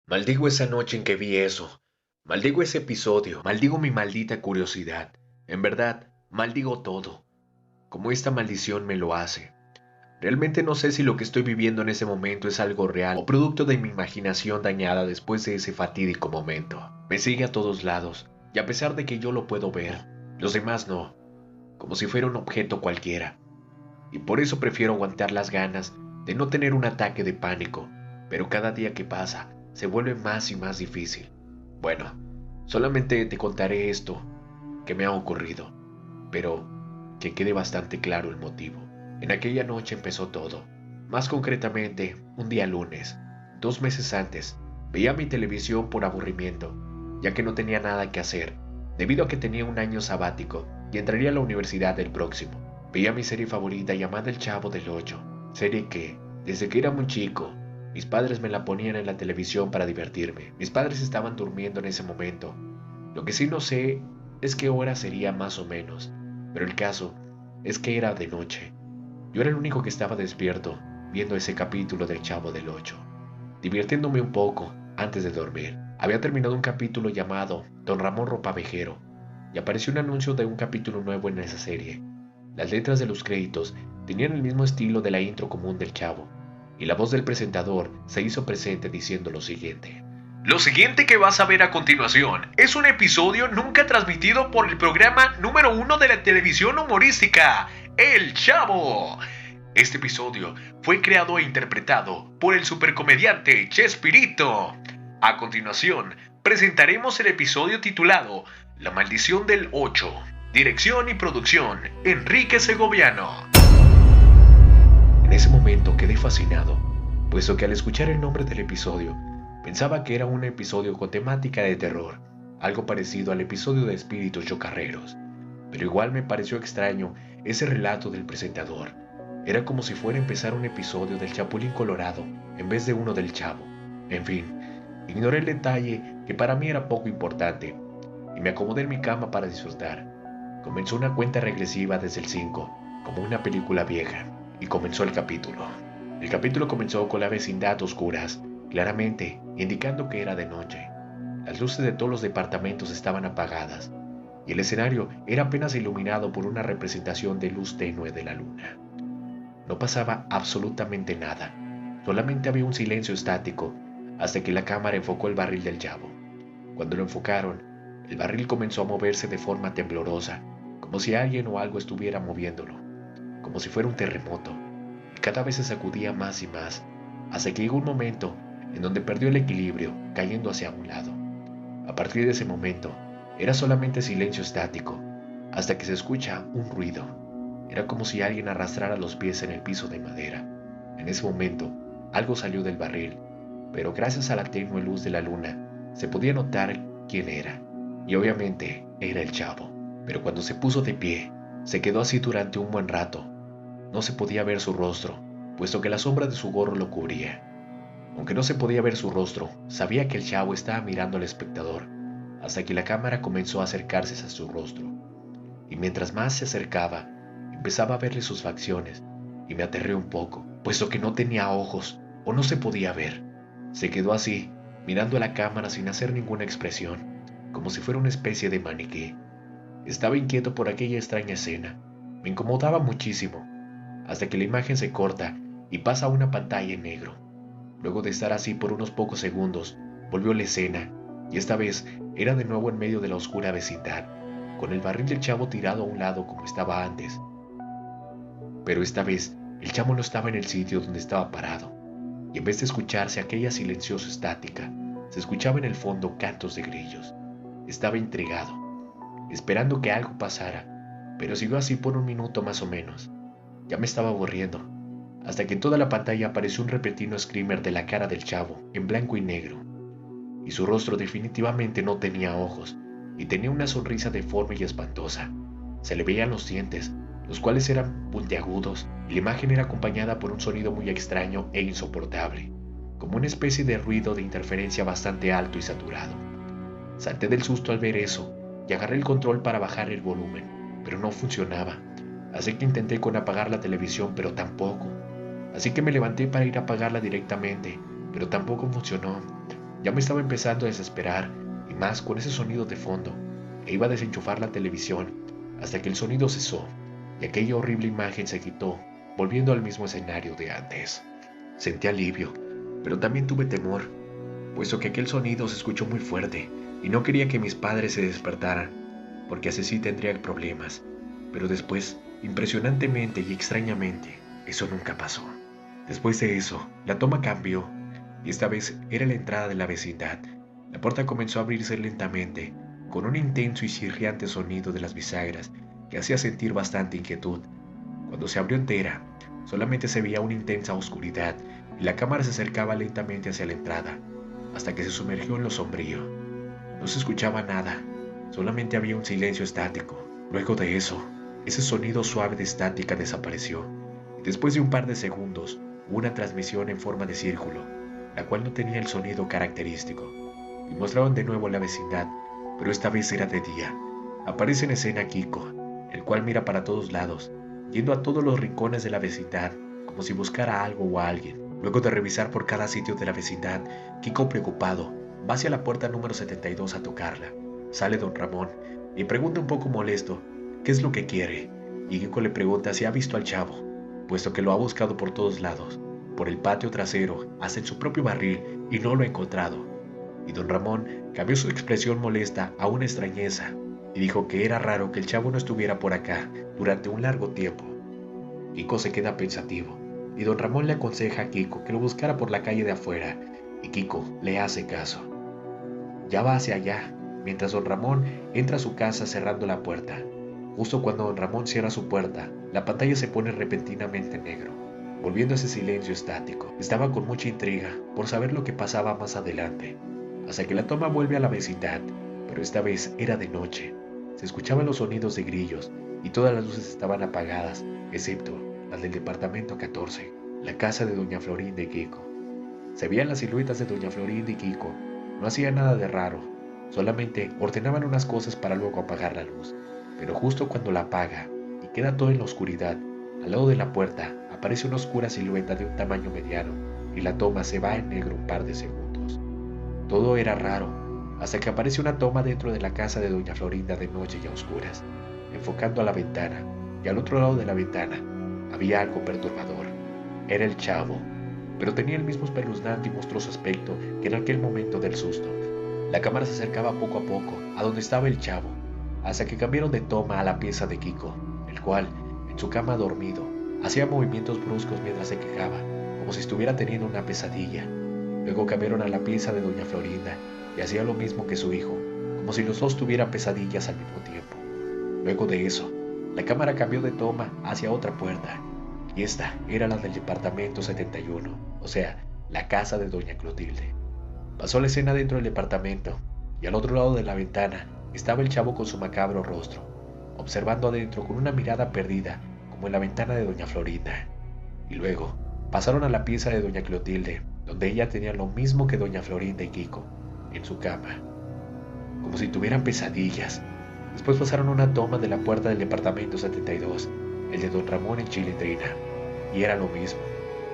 Maldigo esa noche en que vi eso. Maldigo ese episodio. Maldigo mi maldita curiosidad. En verdad, maldigo todo. Como esta maldición me lo hace. Realmente no sé si lo que estoy viviendo en ese momento es algo real o producto de mi imaginación dañada después de ese fatídico momento. Me sigue a todos lados, y a pesar de que yo lo puedo ver, los demás no, como si fuera un objeto cualquiera. Y por eso prefiero aguantar las ganas de no tener un ataque de pánico, pero cada día que pasa se vuelve más y más difícil. Bueno, solamente te contaré esto que me ha ocurrido, pero que quede bastante claro el motivo. En aquella noche empezó todo. Más concretamente, un día lunes, 2 meses antes, veía mi televisión por aburrimiento, ya que no tenía nada que hacer, debido a que tenía un año sabático y entraría a la universidad el próximo. Veía mi serie favorita llamada El Chavo del Ocho, serie que, desde que era muy chico, mis padres me la ponían en la televisión para divertirme. Mis padres estaban durmiendo en ese momento. Lo que sí no sé es qué hora sería más o menos, pero el caso es que era de noche. Yo era el único que estaba despierto, viendo ese capítulo del Chavo del Ocho, divirtiéndome un poco antes de dormir. Había terminado un capítulo llamado Don Ramón Ropavejero, y apareció un anuncio de un capítulo nuevo en esa serie. Las letras de los créditos tenían el mismo estilo de la intro común del Chavo, y la voz del presentador se hizo presente diciendo lo siguiente. Lo siguiente que vas a ver a continuación es un episodio nunca transmitido por el programa número 1 de la televisión humorística, El Chavo. Este episodio fue creado e interpretado por el supercomediante Chespirito. A continuación, presentaremos el episodio titulado La Maldición del 8. Dirección y producción, Enrique Segoviano. En ese momento quedé fascinado, puesto que al escuchar el nombre del episodio, pensaba que era un episodio con temática de terror, algo parecido al episodio de Espíritus Chocarreros. Pero igual me pareció extraño ese relato del presentador. Era como si fuera a empezar un episodio del Chapulín Colorado en vez de uno del Chavo. En fin, ignoré el detalle que para mí era poco importante y me acomodé en mi cama para disfrutar. Comenzó una cuenta regresiva desde el 5, como una película vieja, y comenzó el capítulo. El capítulo comenzó con la vecindad oscuras, claramente indicando que era de noche. Las luces de todos los departamentos estaban apagadas, y el escenario era apenas iluminado por una representación de luz tenue de la luna. No pasaba absolutamente nada, solamente había un silencio estático, hasta que la cámara enfocó el barril del Chavo. Cuando lo enfocaron, el barril comenzó a moverse de forma temblorosa, como si alguien o algo estuviera moviéndolo, como si fuera un terremoto, y cada vez se sacudía más y más, hasta que llegó un momento en donde perdió el equilibrio, cayendo hacia un lado. A partir de ese momento, era solamente silencio estático, hasta que se escucha un ruido. Era como si alguien arrastrara los pies en el piso de madera. En ese momento, algo salió del barril, pero gracias a la tenue luz de la luna, se podía notar quién era, y obviamente era el Chavo. Pero cuando se puso de pie, se quedó así durante un buen rato. No se podía ver su rostro, puesto que la sombra de su gorro lo cubría. Aunque no se podía ver su rostro, sabía que el Chavo estaba mirando al espectador, hasta que la cámara comenzó a acercarse a su rostro. Y mientras más se acercaba, empezaba a verle sus facciones, y me aterré un poco, puesto que no tenía ojos, o no se podía ver. Se quedó así, mirando a la cámara sin hacer ninguna expresión, como si fuera una especie de maniquí. Estaba inquieto por aquella extraña escena. Me incomodaba muchísimo, hasta que la imagen se corta y pasa a una pantalla en negro. Luego de estar así por unos pocos segundos, volvió la escena, y esta vez era de nuevo en medio de la oscura vecindad, con el barril del Chavo tirado a un lado como estaba antes. Pero esta vez, el Chavo no estaba en el sitio donde estaba parado, y en vez de escucharse aquella silenciosa estática, se escuchaba en el fondo cantos de grillos. Estaba intrigado, esperando que algo pasara, pero siguió así por un minuto más o menos. Ya me estaba aburriendo, hasta que en toda la pantalla apareció un repentino screamer de la cara del Chavo, en blanco y negro, y su rostro definitivamente no tenía ojos, y tenía una sonrisa deforme y espantosa. Se le veían los dientes, los cuales eran puntiagudos, y la imagen era acompañada por un sonido muy extraño e insoportable, como una especie de ruido de interferencia bastante alto y saturado. Salté del susto al ver eso, y agarré el control para bajar el volumen, pero no funcionaba, así que intenté con apagar la televisión, pero tampoco. Así que me levanté para ir a apagarla directamente, pero tampoco funcionó. Ya me estaba empezando a desesperar, y más con ese sonido de fondo, e iba a desenchufar la televisión, hasta que el sonido cesó, y aquella horrible imagen se quitó, volviendo al mismo escenario de antes. Sentí alivio, pero también tuve temor, puesto que aquel sonido se escuchó muy fuerte, y no quería que mis padres se despertaran, porque así sí tendría problemas. Pero después, impresionantemente y extrañamente, eso nunca pasó. Después de eso, la toma cambió, y esta vez era la entrada de la vecindad. La puerta comenzó a abrirse lentamente, con un intenso y chirriante sonido de las bisagras que hacía sentir bastante inquietud. Cuando se abrió entera, solamente se veía una intensa oscuridad y la cámara se acercaba lentamente hacia la entrada, hasta que se sumergió en lo sombrío. No se escuchaba nada, solamente había un silencio estático. Luego de eso, ese sonido suave de estática desapareció, y después de un par de segundos, hubo una transmisión en forma de círculo, la cual no tenía el sonido característico, y mostraban de nuevo la vecindad, pero esta vez era de día. Aparece en escena Kiko, el cual mira para todos lados, yendo a todos los rincones de la vecindad, como si buscara algo o a alguien. Luego de revisar por cada sitio de la vecindad, Kiko, preocupado, va hacia la puerta número 72 a tocarla. Sale don Ramón y pregunta un poco molesto qué es lo que quiere, y Kiko le pregunta si ha visto al chavo, puesto que lo ha buscado por todos lados, por el patio trasero, hasta en su propio barril, y no lo ha encontrado. Y don Ramón cambió su expresión molesta a una extrañeza, y dijo que era raro que el chavo no estuviera por acá durante un largo tiempo. Kiko se queda pensativo, y don Ramón le aconseja a Kiko que lo buscara por la calle de afuera, y Kiko le hace caso. Ya va hacia allá, mientras don Ramón entra a su casa cerrando la puerta. Justo cuando don Ramón cierra su puerta, la pantalla se pone repentinamente negro, volviendo a ese silencio estático. Estaba con mucha intriga por saber lo que pasaba más adelante, hasta que la toma vuelve a la vecindad, pero esta vez era de noche. Se escuchaban los sonidos de grillos y todas las luces estaban apagadas, excepto las del departamento 14, la casa de doña Florinda y Kiko. Se veían las siluetas de doña Florinda y Kiko. No hacían nada de raro, solamente ordenaban unas cosas para luego apagar la luz. Pero justo cuando la apaga y queda todo en la oscuridad, al lado de la puerta aparece una oscura silueta de un tamaño mediano y la toma se va en negro un par de segundos. Todo era raro, hasta que aparece una toma dentro de la casa de doña Florinda de noche y a oscuras, enfocando a la ventana, y al otro lado de la ventana había algo perturbador. Era el chavo, pero tenía el mismo espeluznante y monstruoso aspecto que en aquel momento del susto. La cámara se acercaba poco a poco a donde estaba el chavo, hasta que cambiaron de toma a la pieza de Kiko, el cual, en su cama dormido, hacía movimientos bruscos mientras se quejaba, como si estuviera teniendo una pesadilla. Luego cambiaron a la pieza de doña Florinda, y hacía lo mismo que su hijo, como si los dos tuvieran pesadillas al mismo tiempo. Luego de eso, la cámara cambió de toma hacia otra puerta, y esta era la del departamento 71, o sea, la casa de doña Clotilde. Pasó la escena dentro del departamento, y al otro lado de la ventana estaba el chavo con su macabro rostro, observando adentro con una mirada perdida, como en la ventana de doña Florinda. Y luego pasaron a la pieza de doña Clotilde, donde ella tenía lo mismo que doña Florinda y Kiko, en su cama, como si tuvieran pesadillas. Después pasaron una toma de la puerta del departamento 72, el de don Ramón en Chilindrina, y era lo mismo,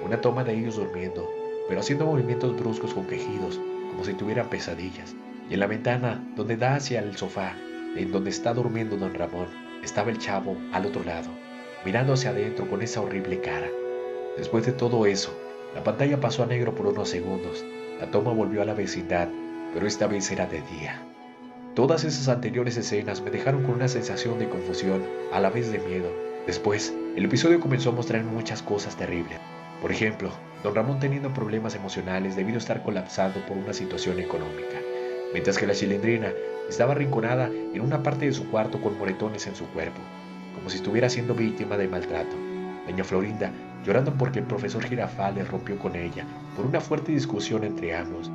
una toma de ellos durmiendo, pero haciendo movimientos bruscos con quejidos, como si tuvieran pesadillas. Y en la ventana, donde da hacia el sofá, en donde está durmiendo don Ramón, estaba el chavo al otro lado, mirando hacia adentro con esa horrible cara. Después de todo eso, la pantalla pasó a negro por unos segundos, la toma volvió a la vecindad, pero esta vez era de día. Todas esas anteriores escenas me dejaron con una sensación de confusión, a la vez de miedo. Después, el episodio comenzó a mostrar muchas cosas terribles. Por ejemplo, don Ramón teniendo problemas emocionales debido a estar colapsando por una situación económica, mientras que la Chilindrina estaba arrinconada en una parte de su cuarto con moretones en su cuerpo, como si estuviera siendo víctima de maltrato. Doña Florinda llorando porque el profesor Girafales rompió con ella por una fuerte discusión entre ambos,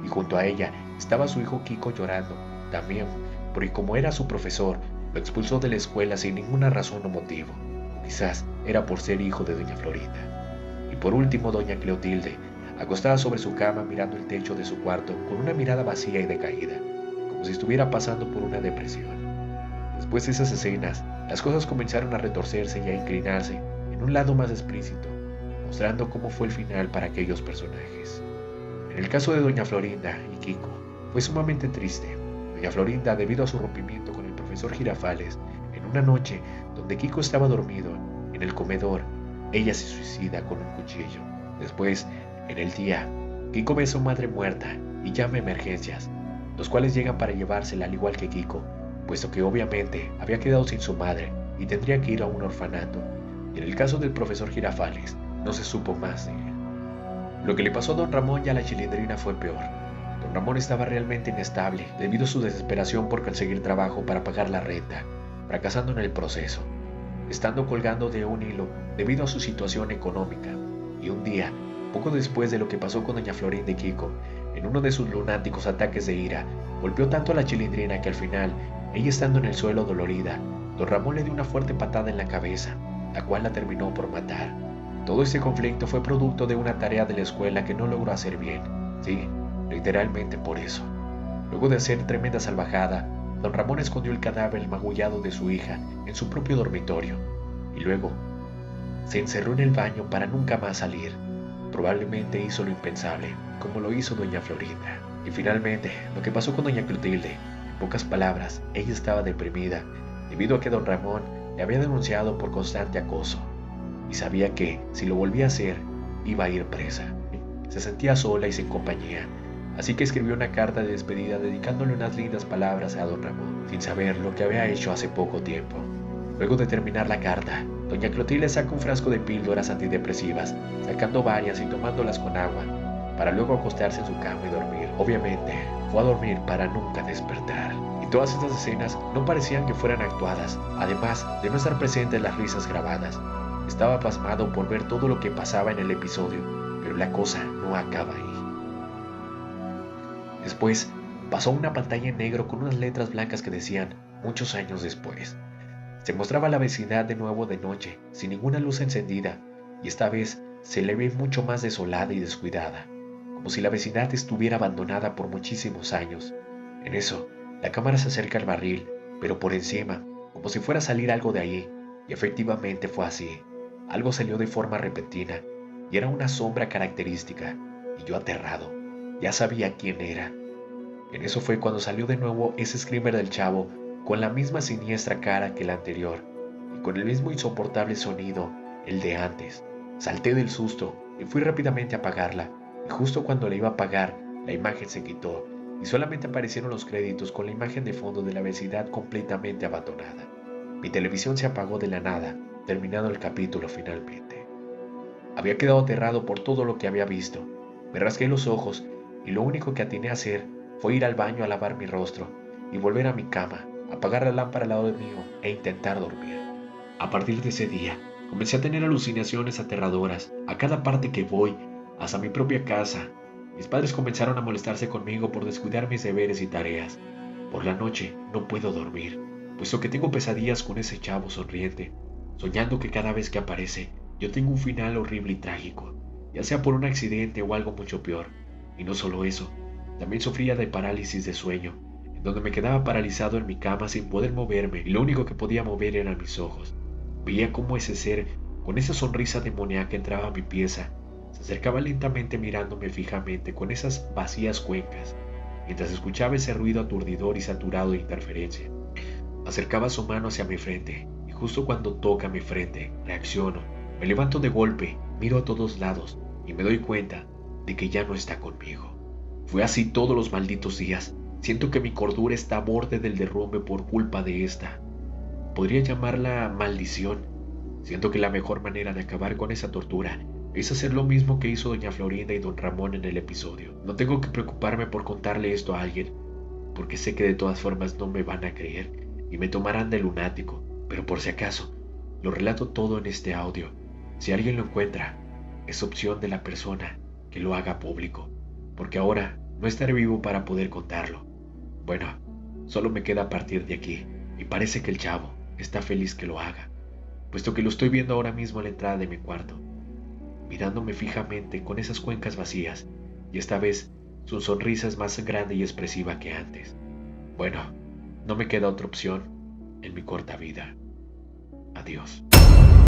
y junto a ella estaba su hijo Kiko llorando, también porque como era su profesor, lo expulsó de la escuela sin ninguna razón o motivo, o quizás era por ser hijo de doña Florinda. Y por último doña Clotilde, acostada sobre su cama mirando el techo de su cuarto con una mirada vacía y decaída, como si estuviera pasando por una depresión. Después de esas escenas, las cosas comenzaron a retorcerse y a inclinarse en un lado más explícito, mostrando cómo fue el final para aquellos personajes. En el caso de doña Florinda y Kiko, fue sumamente triste. Doña Florinda, debido a su rompimiento con el profesor Girafales, en una noche donde Kiko estaba dormido en el comedor, ella se suicida con un cuchillo. Después, en el día, Kiko ve a su madre muerta y llama a emergencias, los cuales llegan para llevársela al igual que Kiko, puesto que obviamente había quedado sin su madre y tendría que ir a un orfanato. Y en el caso del profesor Girafales, no se supo más de él. Lo que le pasó a don Ramón y a la Chilindrina fue peor. Don Ramón estaba realmente inestable debido a su desesperación por conseguir trabajo para pagar la renta, fracasando en el proceso, estando colgando de un hilo debido a su situación económica. Y un día, poco después de lo que pasó con doña Florinda y Kiko, en uno de sus lunáticos ataques de ira, golpeó tanto a la Chilindrina que al final, ella estando en el suelo dolorida, don Ramón le dio una fuerte patada en la cabeza, la cual la terminó por matar. Todo este conflicto fue producto de una tarea de la escuela que no logró hacer bien. Sí, literalmente por eso. Luego de hacer tremenda salvajada, don Ramón escondió el cadáver magullado de su hija en su propio dormitorio y luego se encerró en el baño para nunca más salir. Probablemente hizo lo impensable, como lo hizo doña Florinda. Y finalmente, lo que pasó con doña Clotilde, en pocas palabras, ella estaba deprimida debido a que don Ramón le había denunciado por constante acoso y sabía que, si lo volvía a hacer, iba a ir presa. Se sentía sola y sin compañía, así que escribió una carta de despedida dedicándole unas lindas palabras a don Ramón, sin saber lo que había hecho hace poco tiempo. Luego de terminar la carta, doña Clotilde saca un frasco de píldoras antidepresivas, sacando varias y tomándolas con agua, para luego acostarse en su cama y dormir. Obviamente, fue a dormir para nunca despertar. Y todas estas escenas no parecían que fueran actuadas, además de no estar presentes las risas grabadas. Estaba pasmado por ver todo lo que pasaba en el episodio, pero la cosa no acaba ahí. Después, pasó una pantalla en negro con unas letras blancas que decían, muchos años después. Se mostraba la vecindad de nuevo de noche, sin ninguna luz encendida, y esta vez se le ve mucho más desolada y descuidada, como si la vecindad estuviera abandonada por muchísimos años. En eso, la cámara se acerca al barril, pero por encima, como si fuera a salir algo de allí, y efectivamente fue así. Algo salió de forma repentina, y era una sombra característica, y yo aterrado, ya sabía quién era. En eso fue cuando salió de nuevo ese screamer del chavo, con la misma siniestra cara que la anterior, y con el mismo insoportable sonido, el de antes. Salté del susto, y fui rápidamente a apagarla, y justo cuando la iba a apagar, la imagen se quitó, y solamente aparecieron los créditos con la imagen de fondo de la vecindad completamente abandonada. Mi televisión se apagó de la nada, terminado el capítulo finalmente. Había quedado aterrado por todo lo que había visto. Me rasqué los ojos y lo único que atiné a hacer fue ir al baño a lavar mi rostro y volver a mi cama, apagar la lámpara al lado mío e intentar dormir. A partir de ese día, comencé a tener alucinaciones aterradoras a cada parte que voy, hasta mi propia casa. Mis padres comenzaron a molestarse conmigo por descuidar mis deberes y tareas. Por la noche no puedo dormir, puesto que tengo pesadillas con ese chavo sonriente, soñando que cada vez que aparece, yo tengo un final horrible y trágico, ya sea por un accidente o algo mucho peor. Y no solo eso, también sufría de parálisis de sueño, en donde me quedaba paralizado en mi cama sin poder moverme y lo único que podía mover eran mis ojos. Veía cómo ese ser, con esa sonrisa demoníaca, entraba a mi pieza, se acercaba lentamente mirándome fijamente con esas vacías cuencas, mientras escuchaba ese ruido aturdidor y saturado de interferencia. Acercaba su mano hacia mi frente, y justo cuando toca mi frente, reacciono, me levanto de golpe, miro a todos lados, y me doy cuenta de que ya no está conmigo. Fue así todos los malditos días. Siento que mi cordura está a borde del derrumbe por culpa de esta. Podría llamarla maldición. Siento que la mejor manera de acabar con esa tortura es hacer lo mismo que hizo doña Florinda y don Ramón en el episodio. No tengo que preocuparme por contarle esto a alguien, porque sé que de todas formas no me van a creer y me tomarán de lunático, pero por si acaso, lo relato todo en este audio. Si alguien lo encuentra, es opción de la persona que lo haga público, porque ahora no estaré vivo para poder contarlo. Bueno, solo me queda partir de aquí, y parece que el chavo está feliz que lo haga, puesto que lo estoy viendo ahora mismo a la entrada de mi cuarto, mirándome fijamente con esas cuencas vacías, y esta vez su sonrisa es más grande y expresiva que antes. Bueno, no me queda otra opción en mi corta vida. Adiós.